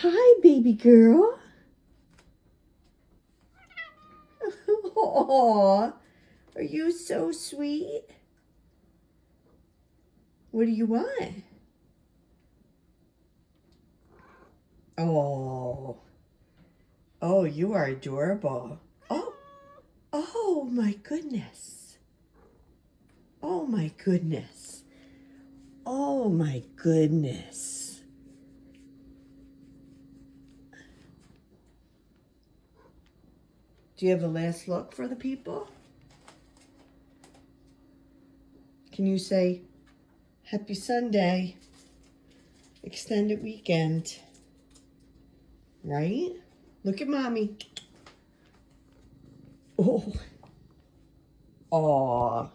Hi, baby girl. Aw, are you so sweet? What do you want? Oh, oh, you are adorable. Oh my goodness. Oh my goodness. Oh my goodness. Do you have a last look for the people? Can you say, Happy Sunday, extended weekend, right? Look at mommy. Oh, aw.